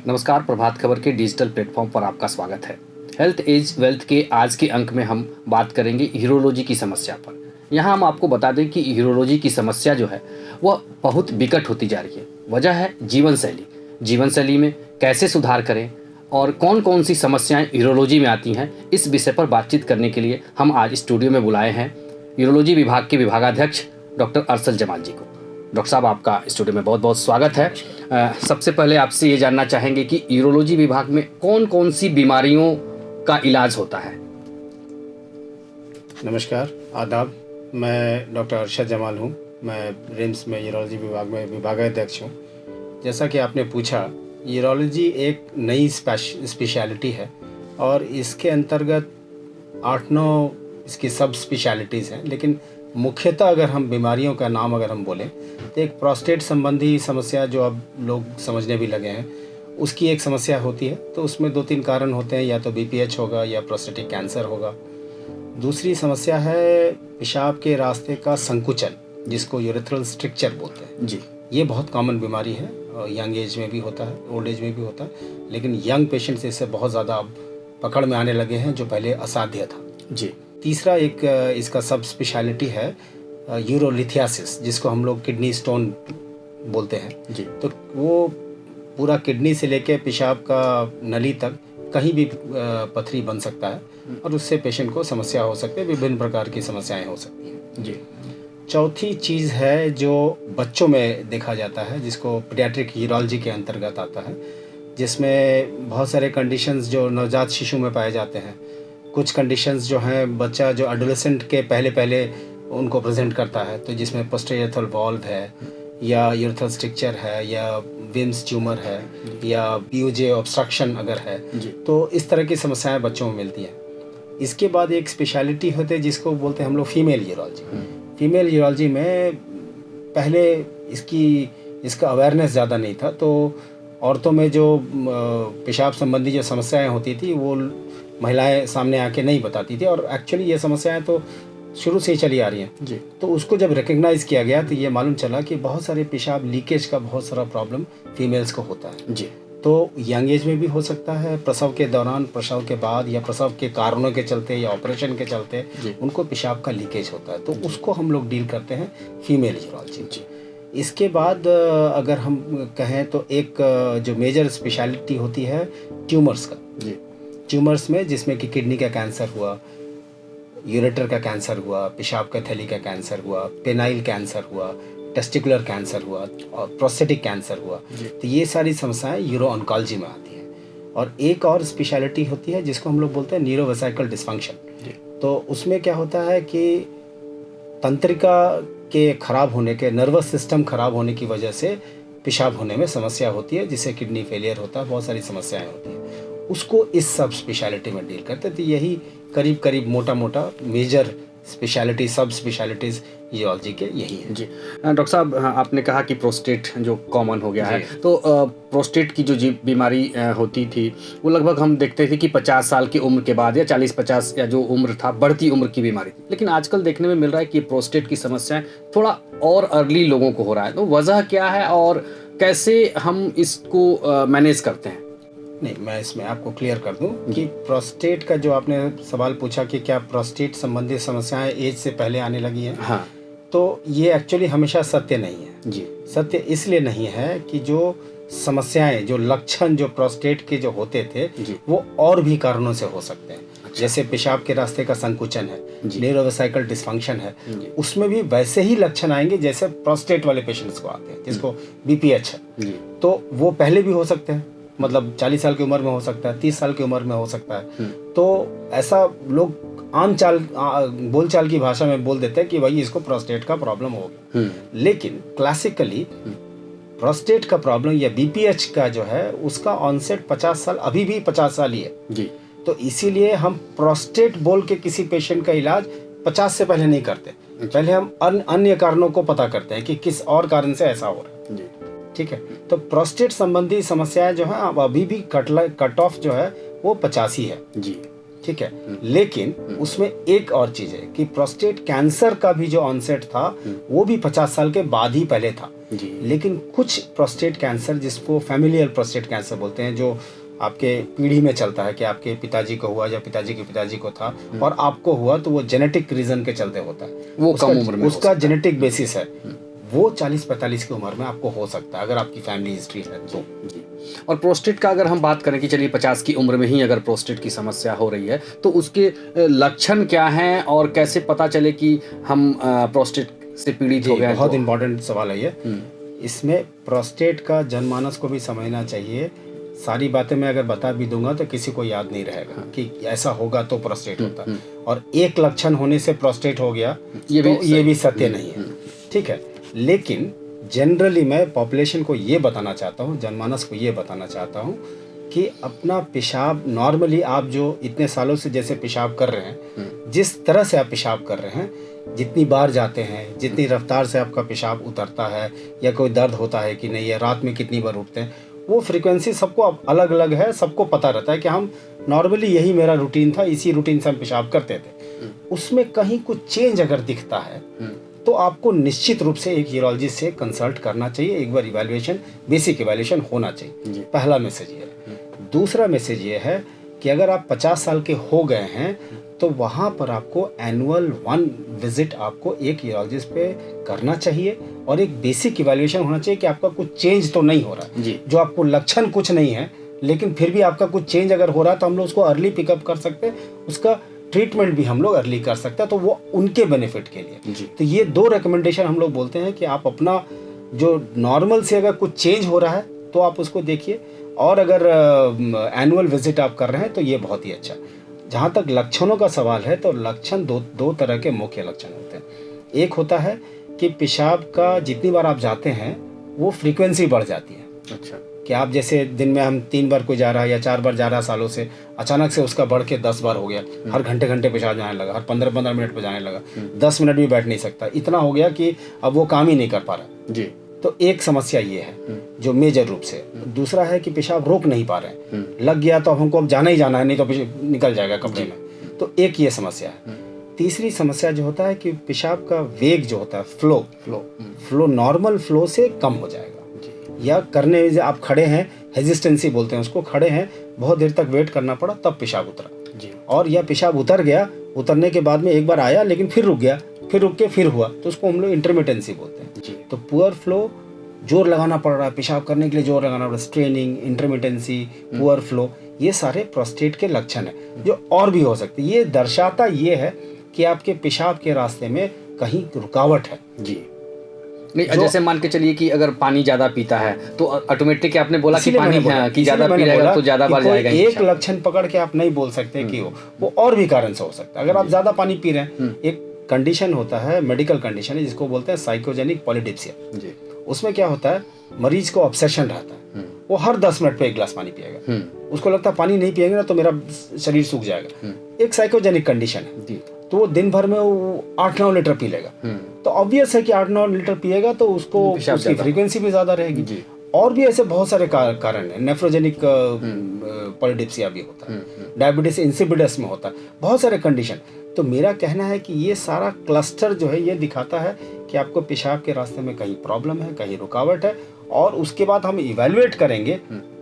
नमस्कार, प्रभात खबर के digital platform पर आपका स्वागत है। हेल्थ एज वेल्थ के आज के अंक में हम बात करेंगे यूरोलॉजी की समस्या पर। यहाँ हम आपको बता दें कि यूरोलॉजी की समस्या जो है वह बहुत विकट होती जा रही है। वजह है जीवन शैली में कैसे सुधार करें और कौन कौन सी समस्याएं यूरोलॉजी में आती हैं, इस विषय पर बातचीत करने के लिए हम आज स्टूडियो में बुलाए हैं यूरोलॉजी विभाग के विभागाध्यक्ष डॉक्टर अरशद जमाल जी को। डॉक्टर साहब, आपका स्टूडियो में बहुत बहुत स्वागत है। सबसे पहले आपसे ये जानना चाहेंगे कि यूरोलॉजी विभाग में कौन कौन सी बीमारियों का इलाज होता है। नमस्कार, आदाब। मैं डॉक्टर अरशद जमाल हूँ। मैं रिम्स में यूरोलॉजी विभाग में विभागाध्यक्ष हूँ। जैसा कि आपने पूछा, यूरोलॉजी एक नई स्पेशलिटी है और इसके अंतर्गत 8-9 इसकी सब स्पेशलिटीज़ हैं। लेकिन मुख्यतः अगर हम बीमारियों का नाम अगर हम बोलें तो एक प्रोस्टेट संबंधी समस्या जो अब लोग समझने भी लगे हैं, उसकी एक समस्या होती है। तो उसमें 2-3 कारण होते हैं, या तो BPH होगा या प्रोस्टेटिक कैंसर होगा। दूसरी समस्या है पेशाब के रास्ते का संकुचन, जिसको यूरेथ्रल स्ट्रिक्चर बोलते हैं जी। ये बहुत कॉमन बीमारी है, यंग एज में भी होता है, ओल्ड एज में भी होता है, लेकिन यंग पेशेंट्स इससे बहुत ज़्यादा अब पकड़ में आने लगे हैं, जो पहले असाध्य था जी। तीसरा एक इसका सब स्पेशलिटी है यूरोलिथियासिस, जिसको हम लोग किडनी स्टोन बोलते हैं जी। तो वो पूरा किडनी से लेके पेशाब का नली तक कहीं भी पथरी बन सकता है और उससे पेशेंट को समस्या हो सकती है, विभिन्न प्रकार की समस्याएं हो सकती हैं जी। चौथी चीज़ है जो बच्चों में देखा जाता है, जिसको पीडियाट्रिक यूरोलॉजी के अंतर्गत आता है, जिसमें बहुत सारे कंडीशंस जो नवजात शिशु में पाए जाते हैं। कुछ कंडीशंस जो हैं बच्चा जो एडोलेसेंट के पहले उनको प्रेजेंट करता है, तो जिसमें पोस्टीरियर वॉल्व है या यूरेथ्रल स्ट्रक्चर है या विम्स ट्यूमर है या PUJ ऑब्स्ट्रक्शन अगर है, तो इस तरह की समस्याएं बच्चों में मिलती हैं। इसके बाद एक स्पेशलिटी होती है जिसको बोलते हैं हम लोग फीमेल यूरोलॉजी। फीमेल यूरोलॉजी में पहले इसका अवेयरनेस ज़्यादा नहीं था, तो औरतों में जो पेशाब संबंधी जो समस्याएं होती थी वो महिलाएं सामने आके नहीं बताती थी, और एक्चुअली ये समस्याएं तो शुरू से ही चली आ रही हैं जी। तो उसको जब रिकग्नाइज़ किया गया तो ये मालूम चला कि बहुत सारे पेशाब लीकेज का बहुत सारा प्रॉब्लम फीमेल्स को होता है जी। तो यंग एज में भी हो सकता है, प्रसव के दौरान, प्रसव के बाद, या प्रसव के कारणों के चलते या ऑपरेशन के चलते उनको पेशाब का लीकेज होता है, तो उसको हम लोग डील करते हैं फीमेल यूरोलॉजी। इसके बाद अगर हम कहें तो एक जो मेजर स्पेशलिटी होती है ट्यूमर्स का। ट्यूमर्स में जिसमें कि किडनी का कैंसर हुआ, यूरेटर का कैंसर हुआ, पेशाब का थैली का कैंसर हुआ, पेनाइल कैंसर हुआ, टेस्टिकुलर कैंसर हुआ और प्रोस्टेटिक कैंसर हुआ, तो ये सारी समस्याएं यूरो ऑन्कोलॉजी में आती हैं। और एक और स्पेशलिटी होती है जिसको हम लोग बोलते हैं न्यूरोवेसिकल डिस्फंक्शन। तो उसमें क्या होता है कि तंत्रिका के खराब होने के, नर्वस सिस्टम खराब होने की वजह से पेशाब होने में समस्या होती है, जिससे किडनी फेलियर होता है, बहुत सारी समस्याएं होती हैं, उसको इस सब स्पेशलिटी में डील करते हैं। तो यही करीब मोटा मेजर स्पेशलिटी, सब स्पेशलिटीज़ यूरोलॉजी के यही है जी। डॉक्टर साहब, आपने कहा कि प्रोस्टेट जो कॉमन हो गया है, तो प्रोस्टेट की जो बीमारी होती थी वो लगभग हम देखते थे कि 50 साल की उम्र के बाद या 40-50 या जो उम्र था, बढ़ती उम्र की बीमारी थी। लेकिन आजकल देखने में मिल रहा है कि प्रोस्टेट की समस्याएं थोड़ा और अर्ली लोगों को हो रहा है, तो वजह क्या है और कैसे हम इसको मैनेज करते हैं? नहीं, मैं इसमें आपको क्लियर कर दूं कि प्रोस्टेट का जो आपने सवाल पूछा कि क्या प्रोस्टेट संबंधी समस्याएं एज से पहले आने लगी हैं, हाँ, तो ये एक्चुअली हमेशा सत्य नहीं है जी। सत्य इसलिए नहीं है कि जो समस्याएं, जो लक्षण जो प्रोस्टेट के जो होते थे वो और भी कारणों से हो सकते हैं। जैसे पेशाब के रास्ते का संकुचन है, न्यूरोवेसिकल डिस्फंक्शन है, उसमें भी वैसे ही लक्षण आएंगे जैसे प्रोस्टेट वाले पेशेंट्स को आते हैं, जिसको BPH है, तो वो पहले भी हो सकते हैं, मतलब 40 साल की उम्र में हो सकता है, 30 साल की उम्र में हो सकता है। तो ऐसा लोग आम बोलचाल की भाषा में बोल देते हैं कि भाई इसको प्रोस्टेट का प्रॉब्लम हो गया, लेकिन क्लासिकली प्रोस्टेट का प्रॉब्लम या BPH का जो है उसका ऑनसेट 50 साल, अभी भी 50 साल ही है जी। तो इसीलिए हम प्रोस्टेट बोल के किसी पेशेंट का इलाज 50 से पहले नहीं करते। पहले हम अन्य कारणों को पता करते हैं कि किस और कारण से ऐसा हो रहा है। ठीक है, तो प्रोस्टेट संबंधी समस्याएं जो है अभी भी कट ऑफ जो है वो 85 है जी। ठीक है। लेकिन उसमें एक और चीज़ है कि प्रोस्टेट कैंसर का भी जो ऑनसेट था वो भी 50 साल के बाद ही पहले था जी। लेकिन कुछ प्रोस्टेट कैंसर जिसको फैमिलियल प्रोस्टेट कैंसर बोलते हैं, जो आपके पीढ़ी में चलता है कि आपके पिताजी को हुआ या पिताजी के पिताजी को था और आपको हुआ, तो वो जेनेटिक रीजन के चलते होता है, वो कम उम्र में उसका जेनेटिक बेसिस है, वो 40-45 की उम्र में आपको हो सकता है अगर आपकी फैमिली हिस्ट्री है तो। जी। और प्रोस्टेट का अगर हम बात करें कि चलिए 50 की उम्र में ही अगर प्रोस्टेट की समस्या हो रही है तो उसके लक्षण क्या हैं और कैसे पता चले कि हम प्रोस्टेट से पीड़ित हो गए हैं? बहुत इंपॉर्टेंट सवाल है ये। इसमें प्रोस्टेट का जनमानस को भी समझना चाहिए। सारी बातें मैं अगर बता भी दूंगा तो किसी को याद नहीं रहेगा कि ऐसा होगा तो प्रोस्टेट होता है, और एक लक्षण होने से प्रोस्टेट हो गया ये भी सत्य नहीं है, ठीक है। लेकिन जनरली मैं पॉपुलेशन को ये बताना चाहता हूँ, जनमानस को ये बताना चाहता हूँ कि अपना पेशाब नॉर्मली आप जो इतने सालों से जैसे पेशाब कर रहे हैं, जिस तरह से आप पेशाब कर रहे हैं, जितनी बार जाते हैं, जितनी रफ्तार से आपका पेशाब उतरता है, या कोई दर्द होता है कि नहीं, या रात में कितनी बार उठते हैं, वो फ्रीक्वेंसी सबको अलग अलग है। सबको पता रहता है कि हम नॉर्मली यही मेरा रूटीन था, इसी रूटीन से हम पेशाब करते थे। उसमें कहीं कुछ चेंज अगर दिखता है तो आपको निश्चित रूप से एक यूरोलॉजिस्ट से कंसल्ट करना चाहिए, एक बार इवैल्यूएशन, बेसिक इवैल्यूएशन होना चाहिए। पहला मैसेज ये है। दूसरा मैसेज ये है कि अगर आप 50 साल के हो गए हैं तो वहाँ पर आपको एनुअल 1 विजिट आपको एक यूरोलॉजिस्ट पे करना चाहिए, और एक बेसिक इवैल्यूएशन होना चाहिए कि आपका कुछ चेंज तो नहीं हो रहा है। जो आपको लक्षण कुछ नहीं है लेकिन फिर भी आपका कुछ चेंज अगर हो रहा है तो हम लोग उसको अर्ली पिकअप कर सकते हैं, उसका ट्रीटमेंट भी हम लोग अर्ली कर सकते हैं, तो वो उनके बेनिफिट के लिए। तो ये 2 रिकमेंडेशन हम लोग बोलते हैं कि आप अपना जो नॉर्मल से अगर कुछ चेंज हो रहा है तो आप उसको देखिए, और अगर एनुअल विजिट आप कर रहे हैं तो ये बहुत ही अच्छा। जहाँ तक लक्षणों का सवाल है तो लक्षण दो तरह के मुख्य लक्षण होते हैं। एक होता है कि पेशाब का जितनी बार आप जाते हैं वो फ्रीक्वेंसी बढ़ जाती है। अच्छा, कि आप जैसे दिन में हम 3 बार कोई जा रहा है या 4 बार जा रहा है सालों से, अचानक से उसका बढ़ के 10 बार हो गया, हर घंटे पेशाब जाने लगा, हर 15-15 मिनट पे जाने लगा, 10 मिनट भी बैठ नहीं सकता, इतना हो गया कि अब वो काम ही नहीं कर पा रहा जी। तो एक समस्या ये है जो मेजर रूप से। दूसरा है कि पेशाब रोक नहीं पा रहे हैं, लग गया तो हमको अब जाना ही जाना है, नहीं तो निकल जाएगा कपड़े में, तो एक ये समस्या है। तीसरी समस्या जो होता है कि पेशाब का वेग जो होता है, फ्लो नॉर्मल फ्लो से कम हो जाएगा, या करने में आप खड़े हैं, हेजिस्टेंसी बोलते हैं उसको, खड़े हैं बहुत देर तक वेट करना पड़ा तब पेशाब उतरा जी। और या पेशाब उतर गया, उतरने के बाद में एक बार आया लेकिन फिर रुक गया, फिर रुक के फिर हुआ, तो उसको हम लोग इंटरमिटेंसी बोलते हैं जी। तो पुअर फ्लो, जोर लगाना पड़ रहा है पेशाब करने के लिए, जोर लगाना पड़ रहा है, स्ट्रेनिंग, इंटरमिटेंसी, पुअर फ्लो, ये सारे प्रोस्टेट के लक्षण हैं जो और भी हो सकते हैं। ये दर्शाता ये है कि आपके पेशाब के रास्ते में कहीं रुकावट है जी। नहीं, जैसे मान के चलिए कि अगर पानी ज्यादा पीता है तो ऑटोमेटिक आपने बोला कि पानी कि ज्यादा पी रहेगा तो ज्यादा बार जाएगा। एक लक्षण पकड़ के आप नहीं बोल सकते कि वो और भी कारण से हो सकता है। अगर आप ज्यादा पानी पी रहे हैं, एक कंडीशन होता है, मेडिकल कंडीशन है जिसको बोलते हैं साइकोजेनिक पॉलीडिप्सिया जी। उसमें क्या होता है, मरीज को ऑब्सेशन रहता है, वो हर 10 मिनट पे 1 गिलास पानी पिएगा, उसको लगता है पानी नहीं पिएंगे ना तो मेरा शरीर सूख जाएगा, एक साइकोजेनिक कंडीशन है। तो वो दिन भर में वो 8-9 लीटर पी लेगा, तो ऑब्वियस है कि 8-9 लीटर पिएगा तो उसको उसकी फ्रीक्वेंसी भी ज्यादा रहेगी। और भी ऐसे बहुत सारे कारण है, नेफ्रोजेनिक पॉलीडिप्सिया भी होता है, डायबिटीज इंसिपिडस में होता है, बहुत सारे कंडीशन। तो मेरा कहना है कि ये सारा क्लस्टर जो है ये दिखाता है कि आपको पेशाब के रास्ते में कहीं प्रॉब्लम है, कहीं रुकावट है, और उसके बाद हम इवैल्यूएट करेंगे,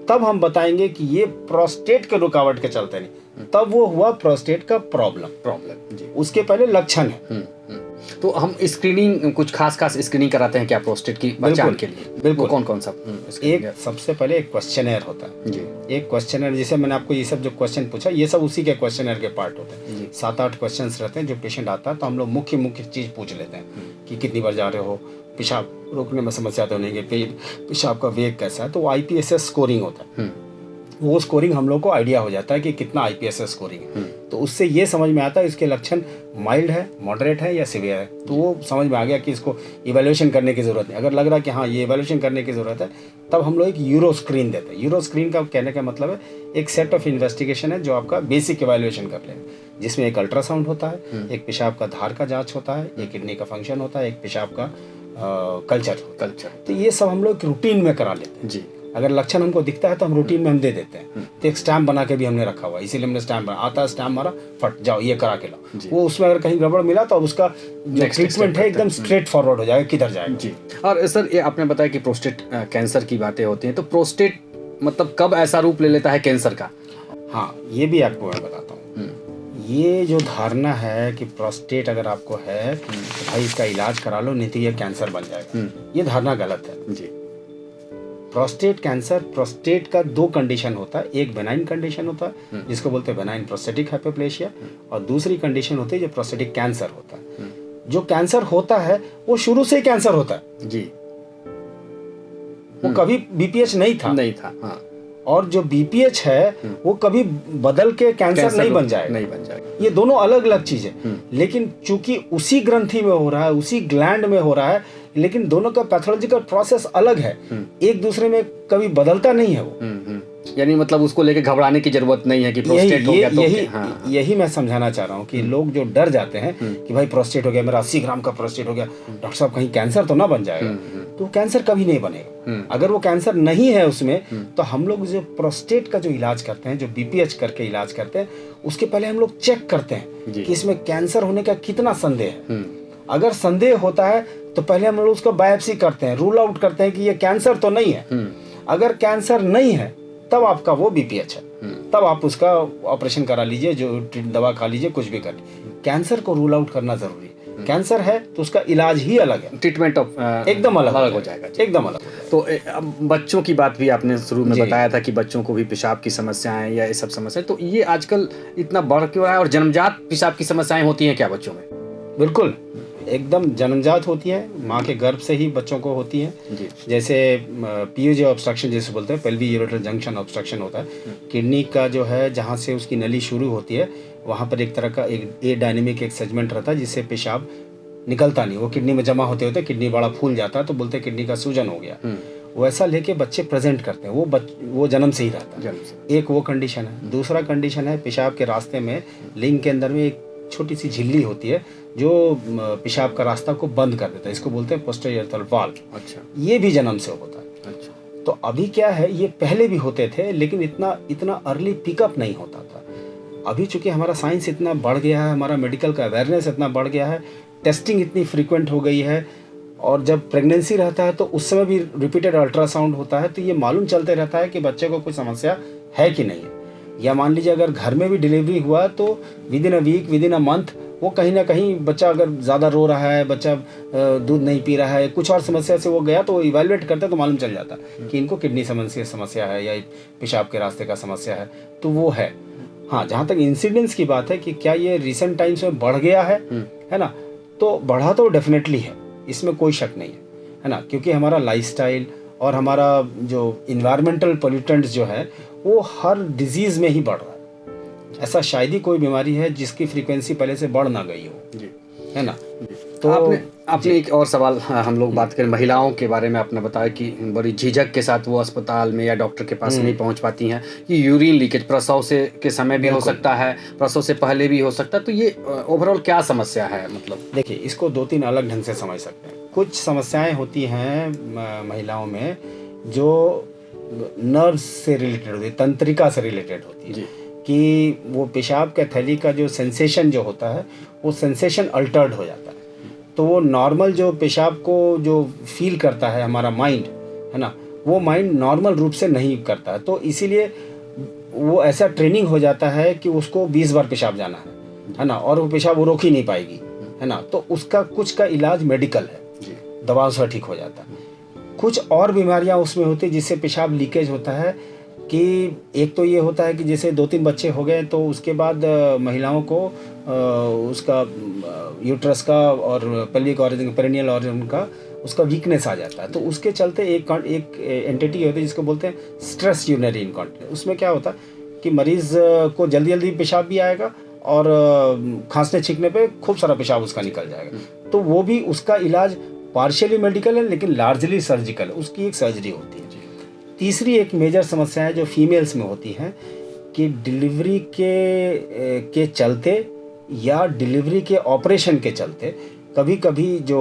तब हम बताएंगे कि ये प्रोस्टेट के रुकावट के चलते नहीं, तब वो हुआ प्रोस्टेट का प्रॉब्लम जी। उसके पहले लक्षण है। तो हम स्क्रीनिंग, कुछ खास स्क्रीनिंग कराते हैं क्या प्रोस्टेट की पहचान के लिए? बिल्कुल। कौन सा? एक सबसे पहले एक क्वेश्चनर होता है जी। एक क्वेश्चनर, जैसे मैंने आपको ये सब जो क्वेश्चन पूछा, ये सब उसी के क्वेश्चनर के पार्ट होते हैं। 7-8 क्वेश्चन रहते हैं। जो पेशेंट आता है तो हम लोग मुख्य चीज पूछ लेते हैं कि कितनी बार जा रहे हो, पेशाब रोकने में समस्या तो नहीं है, पेशाब का वेग कैसा है, तो वो IPSS स्कोरिंग होता है। वो स्कोरिंग हम लोग को आइडिया हो जाता है कि कितना IPSS स्कोरिंग है, तो उससे ये समझ में आता है इसके लक्षण माइल्ड है, मॉडरेट है या सीवियर है, तो वो समझ में आ गया कि इसको इवैल्यूएशन करने की ज़रूरत नहीं। अगर लग रहा है कि हाँ ये इवैल्यूएशन करने की ज़रूरत है, तब हम लोग एक यूरो स्क्रीन देते हैं। यूरो स्क्रीन का कहने का मतलब है एक सेट ऑफ इन्वेस्टिगेशन है जो आपका बेसिक इवैल्यूएशन कर लेगा, जिसमें एक अल्ट्रासाउंड होता है, एक पेशाब का धार का जाँच होता है, एक किडनी का फंक्शन होता है, एक पेशाब का कल्चर। तो ये सब हम लोग रूटीन में करा लेते हैं जी। अगर लक्षण हमको दिखता है तो हम रूटीन में हम दे देते हैं। तो एक स्टैम्प बना के भी हमने रखा हुआ है, इसीलिए हमने स्टैम्प बना, आता है स्टैम्प मारा, फट जाओ ये करा के लाओ। वो उसमें अगर कहीं गड़बड़ मिला तो अब उसका जो ट्रीटमेंट है एकदम स्ट्रेट फॉरवर्ड हो जाएगा, किधर जाएगा जी। और सर ये आपने बताया कि प्रोस्टेट कैंसर की बातें होती हैं, तो प्रोस्टेट मतलब कब ऐसा रूप ले लेता है कैंसर का? हाँ, ये भी आपको मैं बताता हूँ। ये जो धारणा है कि प्रोस्टेट अगर आपको है तो भाई इसका इलाज करा लो, नहीं तो ये कैंसर बन जाएगा, ये धारणा गलत है जी। प्रोस्टेट कैंसर, प्रोस्टेट का 2 कंडीशन होता है। एक बेनाइन कंडीशन होता है जिसको बोलते हैं बेनाइन प्रोस्टेटिक हाइपोप्लेशिया, और दूसरी कंडीशन होती है जो प्रोस्टेटिक कैंसर होता है। जो कैंसर होता है वो शुरू से ही कैंसर होता है जी, वो कभी बीपीएच नहीं था। हाँ। और जो बीपीएच है वो कभी बदल के कैंसर नहीं बन जाएगा। ये दोनों अलग अलग चीजें, लेकिन चूंकि उसी ग्रंथि में हो रहा है, उसी ग्लैंड में हो रहा है, लेकिन दोनों का पैथोलॉजिकल प्रोसेस अलग है, एक दूसरे में कभी बदलता नहीं है वो। यानी मतलब उसको लेके घबराने की जरूरत नहीं है कि प्रोस्टेट हो गया तो यही मैं समझाना चाह रहा हूँ कि लोग जो डर जाते हैं कि भाई प्रोस्टेट हो गया, मेरा 80 ग्राम का प्रोस्टेट हो गया, डॉक्टर साहब कहीं कैंसर तो ना बन जाएगा। तो कैंसर कभी नहीं बनेगा। अगर वो कैंसर नहीं है उसमें, तो हम लोग जो प्रोस्टेट का जो इलाज करते हैं, जो बीपीएच करके इलाज करते हैं, उसके पहले हम लोग चेक करते हैं कि इसमें कैंसर होने का कितना संदेह है। अगर संदेह होता है तो पहले हम लोग उसको बायोप्सी करते हैं, रूल आउट करते हैं कि ये कैंसर तो नहीं है। अगर कैंसर नहीं है तब आपका वो बीपीएच है, तब आप उसका ऑपरेशन करा लीजिए, जो दवा खा लीजिए, कुछ भी कर लीजिए। कैंसर को रूल आउट करना जरूरी है। कैंसर है तो उसका इलाज ही अलग है, ट्रीटमेंट एकदम अलग हो जाएगा, एकदम अलग हो जाएगा। तो अब बच्चों की बात भी आपने शुरू में बताया था कि बच्चों को भी पेशाब की समस्याएं या ये सब समस्याएं, तो ये आजकल इतना बढ़ क्यों रहा है? और जन्मजात पेशाब की समस्याएं होती हैं क्या बच्चों में? बिल्कुल, एकदम जन्मजात होती है, माँ के गर्भ से ही बच्चों को होती है। जैसे पीयूजे ऑब्स्ट्रक्शन जैसे बोलते हैं, पेल्वी यूरेटर जंक्शन ऑब्स्ट्रक्शन होता है। किडनी का जो है जहाँ से उसकी नली शुरू होती है वहाँ पर एक तरह का एक ए डायनेमिक एक सेगमेंट रहता है जिससे पेशाब निकलता नहीं, वो किडनी में जमा होते होते किडनी बड़ा फूल जाता है, तो बोलते हैं किडनी का सूजन हो गया। वैसा लेके बच्चे प्रेजेंट करते हैं, वो जन्म से ही रहता है। एक वो कंडीशन है। दूसरा कंडीशन है पेशाब के रास्ते में, लिंग के अंदर में एक छोटी सी झिल्ली होती है जो पेशाब का रास्ता को बंद कर देता है, इसको बोलते हैं पोस्टीरियर वाल्व। अच्छा, ये भी जन्म से होता है। अच्छा, तो अभी क्या है, ये पहले भी होते थे लेकिन इतना अर्ली पिकअप नहीं होता था। अभी चूंकि हमारा साइंस इतना बढ़ गया है, हमारा मेडिकल का अवेयरनेस इतना बढ़ गया है, टेस्टिंग इतनी फ्रीक्वेंट हो गई है, और जब प्रेगनेंसी रहता है तो उस समय भी रिपीटेड अल्ट्रासाउंड होता है, तो ये मालूम चलते रहता है कि बच्चे को कोई समस्या है कि नहीं है। या मान लीजिए अगर घर में भी डिलीवरी हुआ तो within a week, within a month, वो कहीं ना कहीं बच्चा अगर ज़्यादा रो रहा है, बच्चा दूध नहीं पी रहा है, कुछ और समस्या से वो गया, तो वो इवेलुएट करते हैं तो मालूम चल जाता है कि इनको किडनी समस्या है या पेशाब के रास्ते का समस्या है, तो वो है। हाँ, जहाँ तक इंसिडेंस की बात है कि क्या ये रिसेंट टाइम्स में बढ़ गया है ना, तो बढ़ा तो डेफिनेटली है, इसमें कोई शक नहीं है ना, क्योंकि हमारा लाइफस्टाइल और हमारा जो इन्वायरमेंटल पोल्यूटेंट्स जो है वो हर डिजीज़ में ही बढ़ रहा है। ऐसा शायद ही कोई बीमारी है जिसकी फ्रीक्वेंसी पहले से बढ़ ना गई हो, है ना। तो आपने एक और सवाल, हम लोग बात करें महिलाओं के बारे में, आपने बताया कि बड़ी झिझक के साथ वो अस्पताल में या डॉक्टर के पास नहीं पहुंच पाती हैं। ये यूरिन लीकेज प्रसव से के समय भी हो सकता है, प्रसव से पहले भी हो सकता है, तो ये ओवरऑल क्या समस्या है? मतलब देखिए, इसको 2-3 अलग ढंग से समझ सकते हैं। कुछ समस्याएं होती हैं महिलाओं में जो नर्व्स से रिलेटेड होती है, तंत्रिका से रिलेटेड होती है, कि वो पेशाब के थैली का जो सेंसेशन जो होता है वो सेंसेशन अल्टर्ड हो जाता है, तो वो नॉर्मल जो पेशाब को जो फील करता है हमारा माइंड, है ना, वो माइंड नॉर्मल रूप से नहीं करता है, तो इसीलिए वो ऐसा ट्रेनिंग हो जाता है कि उसको 20 बार पेशाब जाना है ना, और वो पेशाब वो रोक ही नहीं पाएगी, है ना, तो उसका कुछ का इलाज मेडिकल है, दवाओं से ठीक हो जाता है। कुछ और बीमारियां उसमें होती है जिससे पेशाब लीकेज होता है, कि एक तो ये होता है कि जैसे 2-3 बच्चे हो गए तो उसके बाद महिलाओं को उसका यूट्रस का और पेल्विक ऑर्गन, पेरिनियल ऑर्गन का उसका वीकनेस आ जाता है, तो उसके चलते एक एंटिटी होती है जिसको बोलते हैं स्ट्रेस यूरिनरी इनकॉन्टिनेंस। उसमें क्या होता है कि मरीज़ को जल्दी जल्दी पेशाब भी आएगा और खांसने छींकने पे खूब सारा पेशाब उसका निकल जाएगा, तो वो भी उसका इलाज पार्शियली मेडिकल है लेकिन लार्जली सर्जिकल है, उसकी एक सर्जरी होती है। तीसरी एक मेजर समस्या है जो फीमेल्स में होती है कि डिलीवरी के चलते या डिलीवरी के ऑपरेशन के चलते कभी कभी जो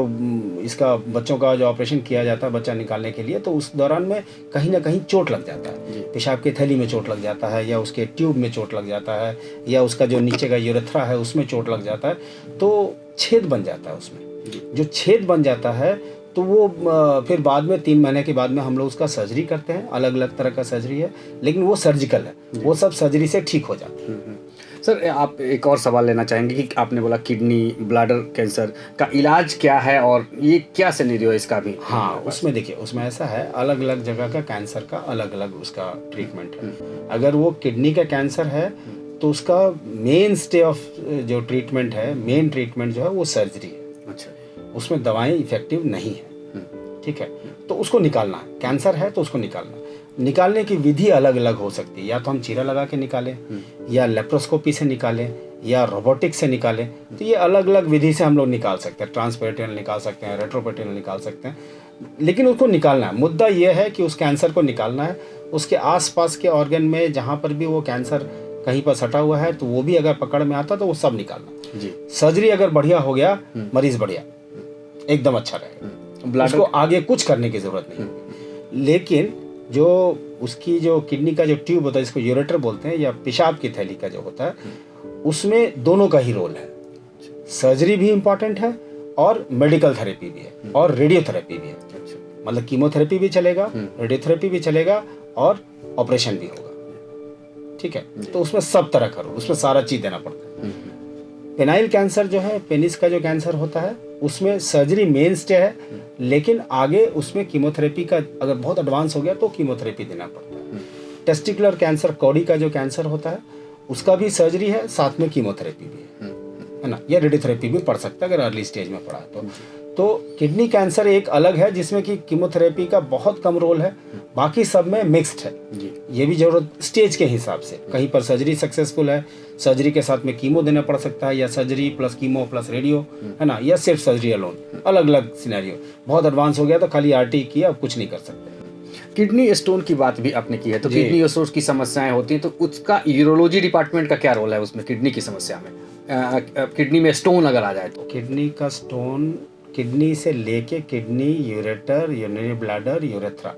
इसका बच्चों का जो ऑपरेशन किया जाता है बच्चा निकालने के लिए, तो उस दौरान में कहीं ना कहीं चोट लग जाता है, पेशाब की थैली में चोट लग जाता है, या उसके ट्यूब में चोट लग जाता है, या उसका जो नीचे का यूरेथ्रा है उसमें चोट लग जाता है, तो छेद बन जाता है उसमें। जो छेद बन जाता है तो वो फिर बाद में 3 महीने के बाद में हम लोग उसका सर्जरी करते हैं। अलग अलग तरह का सर्जरी है, लेकिन वो सर्जिकल है, वो सब सर्जरी से ठीक हो जाता है। सर, आप एक और सवाल लेना चाहेंगे कि आपने बोला किडनी ब्लैडर कैंसर का इलाज क्या है और ये क्या सिनेरियो है इसका भी? हाँ, उसमें देखिए, उसमें ऐसा है, अलग अलग जगह का कैंसर का अलग अलग उसका ट्रीटमेंट है। अगर वो किडनी का कैंसर है तो उसका मेन स्टे ऑफ जो ट्रीटमेंट है, मेन ट्रीटमेंट जो है वो सर्जरी है। अच्छा, उसमें दवाएं इफेक्टिव नहीं है, ठीक है, तो उसको निकालना है। कैंसर है तो उसको निकालना। निकालने की विधि अलग अलग हो सकती है, या तो हम चीरा लगा के निकालें, या लेप्रोस्कोपी से निकालें, या रोबोटिक से निकालें। तो ये अलग अलग विधि से हम लोग निकाल सकते हैं। ट्रांसपेरेंटल निकाल सकते हैं, रेट्रोपेरेंटल निकाल सकते हैं, लेकिन उसको निकालना है। मुद्दा ये है कि उस कैंसर को निकालना है। उसके आसपास के ऑर्गन में जहाँ पर भी वो कैंसर कहीं पर सटा हुआ है तो वो भी अगर पकड़ में आता तो वो सब निकालना जी। सर्जरी अगर बढ़िया हो गया, मरीज बढ़िया एकदम अच्छा रहेगा, उसको आगे कुछ करने की जरूरत नहीं। लेकिन जो उसकी जो किडनी का जो ट्यूब होता है, इसको यूरेटर बोलते हैं, या पेशाब की थैली का जो होता है, उसमें दोनों का ही रोल है। सर्जरी भी इम्पॉर्टेंट है और मेडिकल थेरेपी भी है और रेडियोथेरेपी भी है। मतलब कीमोथेरेपी भी चलेगा, रेडियोथेरेपी भी चलेगा और ऑपरेशन भी होगा, ठीक है। तो उसमें सब तरह का रोल, उसमें सारा चीज देना पड़ता है। पेनाइल कैंसर जो है, पेनिस का जो कैंसर होता है, उसमें सर्जरी मेन स्टे है, लेकिन आगे उसमें कीमोथेरेपी का अगर बहुत एडवांस हो गया तो कीमोथेरेपी देना पड़ता है। टेस्टिकुलर कैंसर, कौड़ी का जो कैंसर होता है, उसका भी सर्जरी है, साथ में कीमोथेरेपी भी है ना, या रेडियोथेरेपी भी पड़ सकता है अगर अर्ली स्टेज में पड़ा है तो किडनी कैंसर एक अलग है जिसमें कि कीमोथेरेपी का बहुत कम रोल है, बाकी सब में मिक्स्ड है जी। ये भी जरूरत स्टेज के हिसाब से, कहीं पर सर्जरी सक्सेसफुल है, सर्जरी के साथ में कीमो देना पड़ सकता है, या surgery plus chemo plus radio, है ना, या सिर्फ सर्जरी अलोन, अलग अलग सिनेरियो। बहुत एडवांस हो गया तो खाली आरटी किया, अब कुछ नहीं कर सकते। किडनी स्टोन की बात भी आपने की है, तो किडनी स्टोन की समस्याएं होती हैं, तो उसका यूरोलॉजी डिपार्टमेंट का क्या रोल है उसमें, किडनी की समस्या में? किडनी में स्टोन अगर आ जाए तो? किडनी का स्टोन, किडनी से लेके kidney, ureter, urinary bladder, urethra,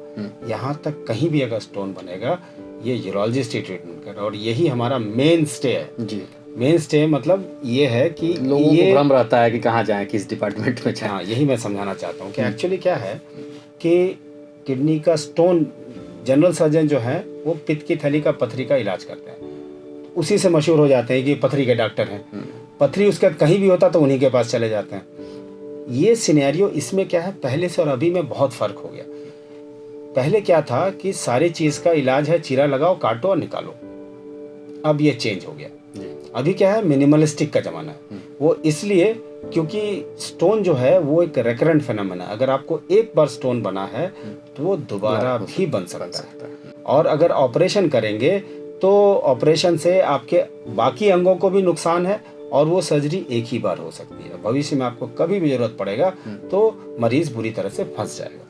यहाँ तक कहीं भी अगर स्टोन बनेगा, ये यूरोलॉजिस्ट ही ट्रीटमेंट कर रहा है। और यही हमारा मेन स्टे है जी। मेन स्टे मतलब ये है कि लोगों को भ्रम रहता है कि कहाँ जाएं, किस डिपार्टमेंट में जाएं। हाँ, यही मैं समझाना चाहता हूँ कि एक्चुअली क्या है कि किडनी का स्टोन, जनरल सर्जन जो है वो पित्त की थैली का, पथरी का इलाज करते हैं, उसी से मशहूर हो जाते हैं कि पथरी के डॉक्टर हैं। पथरी उसके कहीं भी होता तो उन्हीं के पास चले जाते हैं। ये सिनेरियो इसमें क्या है, पहले से और अभी में बहुत फर्क हो गया। पहले क्या था कि सारी चीज का इलाज है, चीरा लगाओ, काटो और निकालो। अब ये चेंज हो गया। अभी क्या है, मिनिमलिस्टिक का जमाना है। वो इसलिए क्योंकि स्टोन जो है वो एक रेकरेंट फिनोमेना है। अगर आपको एक बार स्टोन बना है तो वो दोबारा भी बन सकता है। और अगर ऑपरेशन करेंगे तो ऑपरेशन से आपके बाकी अंगों को भी नुकसान है, और वो सर्जरी एक ही बार हो सकती है। भविष्य में आपको कभी भी जरूरत पड़ेगा तो मरीज बुरी तरह से फंस जाएगा।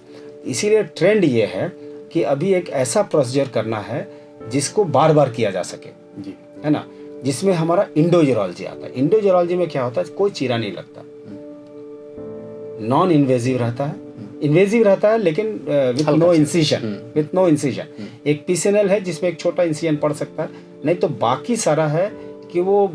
इसीलिए ट्रेंड ये है कि अभी एक ऐसा प्रोसीजर करना है जिसको बार बार किया जा सके जी, है ना, जिसमें हमारा इंडो यूरोलॉजी आता है। इंडो यूरोलॉजी में क्या होता है, कोई चीरा नहीं लगता, नॉन इन्वेजिव रहता है, इन्वेजिव रहता है लेकिन विथ नो इंसिजन। एक पीसीएनएल है जिसमें एक छोटा इंसिजन पड़ सकता है, नहीं तो बाकी सारा है कि वो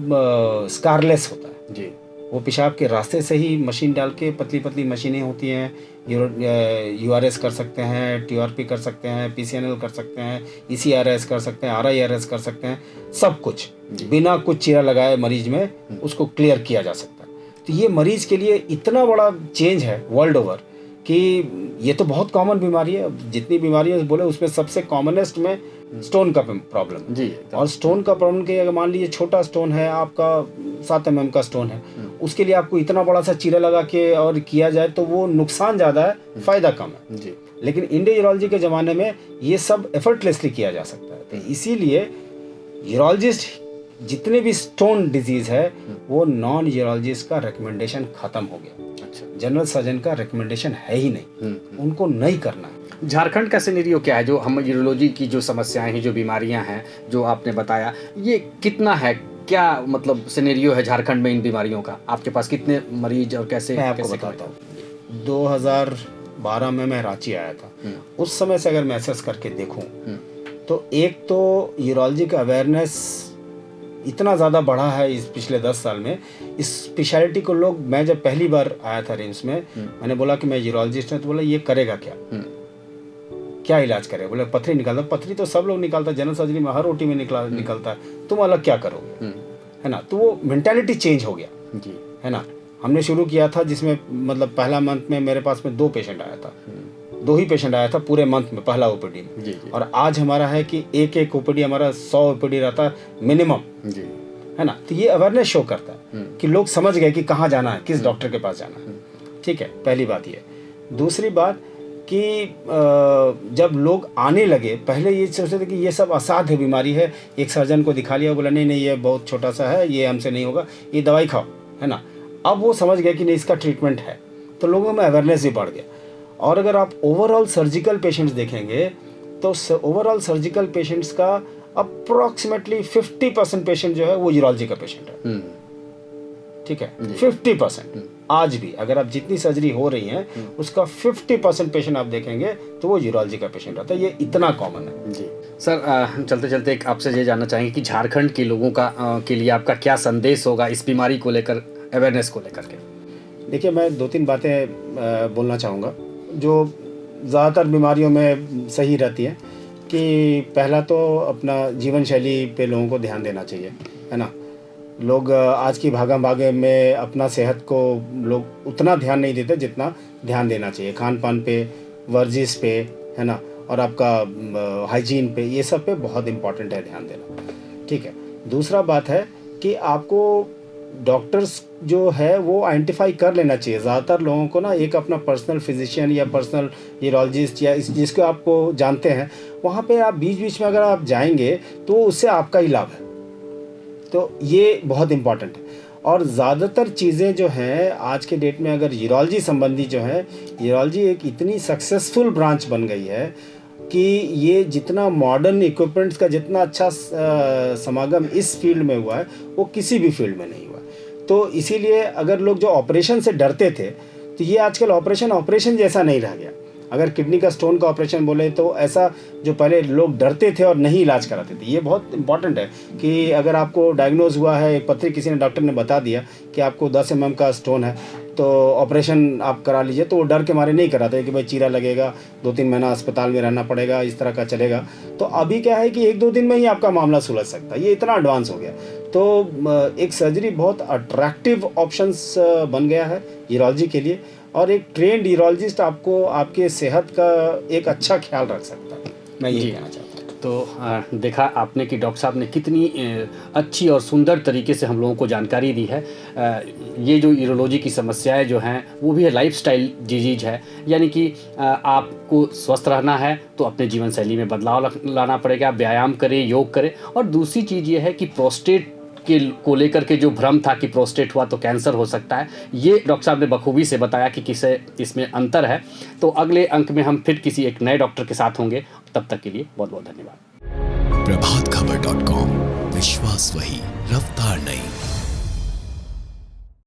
स्कारलेस होता है जी। वो पेशाब के रास्ते से ही मशीन डाल के, पतली पतली मशीनें होती हैं, यूआरएस कर सकते हैं, टीआरपी कर सकते हैं, पीसीएनएल कर सकते हैं, ईसीआरएस कर सकते हैं, आरआईआरएस कर सकते हैं, सब कुछ बिना कुछ चीरा लगाए मरीज में उसको क्लियर किया जा सकता है। तो ये मरीज के लिए इतना बड़ा चेंज है वर्ल्ड ओवर कि ये तो बहुत कॉमन बीमारी है। जितनी बीमारियां बोले उसमें सबसे कॉमनेस्ट में स्टोन का प्रॉब्लम जी। और स्टोन का प्रॉब्लम के अगर मान लीजिए छोटा स्टोन है आपका, 7 mm का स्टोन है, उसके लिए आपको इतना बड़ा सा चीरा लगा के और किया जाए तो वो नुकसान ज़्यादा है, फायदा कम है जी। लेकिन इंडियन यूरोलॉजी के ज़माने में ये सब एफर्टलेसली किया जा सकता है। तो इसीलिए यूरोलॉजिस्ट जितने भी स्टोन डिजीज है वो नॉन यूरोलॉजिस्ट का रिकमेंडेशन खत्म हो गया। अच्छा, जनरल सर्जन का रिकमेंडेशन है ही नहीं, उनको नहीं करना है। झारखंड का सिनेरियो क्या है, जो हम यूरोलॉजी की जो समस्याएं हैं, जो बीमारियां हैं जो आपने बताया, ये कितना है क्या मतलब सिनेरियो है झारखंड में इन बीमारियों का? आपके पास कितने मरीज और कैसे? मैं आपको कैसे बताता हूँ। 2012 में मैं रांची आया था। उस समय से अगर मैं असेस करके देखूं तो एक तो यूरोलॉजी का अवेयरनेस इतना ज़्यादा बढ़ा है इस पिछले 10 साल में। इस स्पेशलिटी को लोग, मैं जब पहली बार आया था रिम्स में, मैंने बोला कि मैं यूरोलॉजिस्ट हूँ, तो बोला ये करेगा क्या, क्या इलाज करेगा? बोले पथरी निकालता। पथरी तो सब लोग निकालता, जनरल सर्जरी में हर ओटी में निकलता है, तुम अलग क्या करोगे, है ना? तो वो मेंटालिटी चेंज हो गया जी, है ना। हमने शुरू किया था जिसमें मतलब पहला मंथ में मेरे पास में 2 पेशेंट आया था, 2 ही पेशेंट आया था पूरे मंथ में, पहला ओपीडी में जी। और आज हमारा है कि एक ओपीडी हमारा 100 ओपीडी रहता है मिनिमम जी, है ना। तो ये अवेयरनेस शो करता है कि लोग समझ गए कि कहाँ जाना है, किस डॉक्टर के पास जाना है। ठीक है, पहली बात ये। दूसरी बात कि जब लोग आने लगे, पहले ये सोचते थे कि ये सब असाध्य बीमारी है, एक सर्जन को दिखा लिया, बोला नहीं ये बहुत छोटा सा है, ये हमसे नहीं होगा, ये दवाई खाओ, है ना। अब वो समझ गए कि नहीं इसका ट्रीटमेंट है, तो लोगों में अवेयरनेस भी बढ़ गया। और अगर आप ओवरऑल सर्जिकल पेशेंट्स देखेंगे तो ओवरऑल सर्जिकल पेशेंट्स का अप्रॉक्सीमेटली 50% पेशेंट जो है वो यूरोलॉजी का पेशेंट है। ठीक है, 50%। आज भी अगर आप जितनी सर्जरी हो रही है उसका 50% पेशेंट आप देखेंगे तो वो यूरोलॉजी का पेशेंट आता है। ये इतना कॉमन है जी। सर चलते चलते एक आपसे ये जानना चाहेंगे कि झारखंड के लोगों का के लिए आपका क्या संदेश होगा इस बीमारी को लेकर, अवेयरनेस को लेकर के? देखिए, मैं 2-3 बातें बोलना चाहूँगा जो ज़्यादातर बीमारियों में सही रहती है। कि पहला तो अपना जीवन शैली पे लोगों को ध्यान देना चाहिए, है ना। लोग आज की भागा भागे में अपना सेहत को लोग उतना ध्यान नहीं देते जितना ध्यान देना चाहिए। खान पान पे, वर्जिश पे, है ना, और आपका हाइजीन पे, ये सब पे बहुत इम्पॉर्टेंट है ध्यान देना। ठीक है। दूसरा बात है कि आपको डॉक्टर्स जो है वो आइडेंटिफाई कर लेना चाहिए। ज़्यादातर लोगों को ना एक अपना पर्सनल फिजिशियन या पर्सनल यूरोलॉजिस्ट या जिसको आपको जानते हैं, वहाँ पे आप बीच बीच में अगर आप जाएंगे तो उससे आपका ही लाभ है। तो ये बहुत इम्पॉर्टेंट है। और ज़्यादातर चीज़ें जो हैं आज के डेट में, अगर यूरोलॉजी संबंधी जो है, यूरोलॉजी एक इतनी सक्सेसफुल ब्रांच बन गई है कि ये जितना मॉडर्न इक्विपमेंट्स का जितना अच्छा समागम इस फील्ड में हुआ है वो किसी भी फील्ड में नहीं हुआ। तो इसीलिए अगर लोग जो ऑपरेशन से डरते थे तो ये आजकल ऑपरेशन जैसा नहीं रह गया। अगर किडनी का स्टोन का ऑपरेशन बोले तो ऐसा जो पहले लोग डरते थे और नहीं इलाज कराते थे, ये बहुत इंपॉर्टेंट है कि अगर आपको डायग्नोज हुआ है, एक पथरी किसी ने डॉक्टर ने बता दिया कि आपको 10 mm का स्टोन है तो ऑपरेशन आप करा लीजिए, तो वो डर के मारे नहीं कराते कि भाई चीरा लगेगा, 2-3 महीना अस्पताल में रहना पड़ेगा, इस तरह का चलेगा। तो अभी क्या है कि 1-2 दिन में ही आपका मामला सुलझ सकता है, ये इतना एडवांस हो गया। तो एक सर्जरी बहुत अट्रैक्टिव ऑप्शंस बन गया है यूरोलॉजी के लिए, और एक ट्रेंड यूरोलॉजिस्ट आपको आपके सेहत का एक अच्छा ख्याल रख सकता है, मैं ये कहना चाहता हूँ। तो देखा आपने कि डॉक्टर साहब ने कितनी अच्छी और सुंदर तरीके से हम लोगों को जानकारी दी है। ये जो यूरोलॉजी की समस्याएं जो हैं वो भी है लाइफस्टाइल डिजीज है, यानी कि आपको स्वस्थ रहना है तो अपने जीवन शैली में बदलाव लाना पड़ेगा, व्यायाम करें, योग करें। और दूसरी चीज़ ये है कि प्रोस्टेट को लेकर के जो भ्रम था कि प्रोस्टेट हुआ तो कैंसर हो सकता है, ये डॉक्टर साहब ने बखूबी से बताया कि किसे इसमें अंतर है। तो अगले अंक में हम फिर किसी एक नए डॉक्टर के साथ होंगे, तब तक के लिए बहुत बहुत धन्यवाद। प्रभातखबर.com, विश्वास वही, रफ्तार नहीं।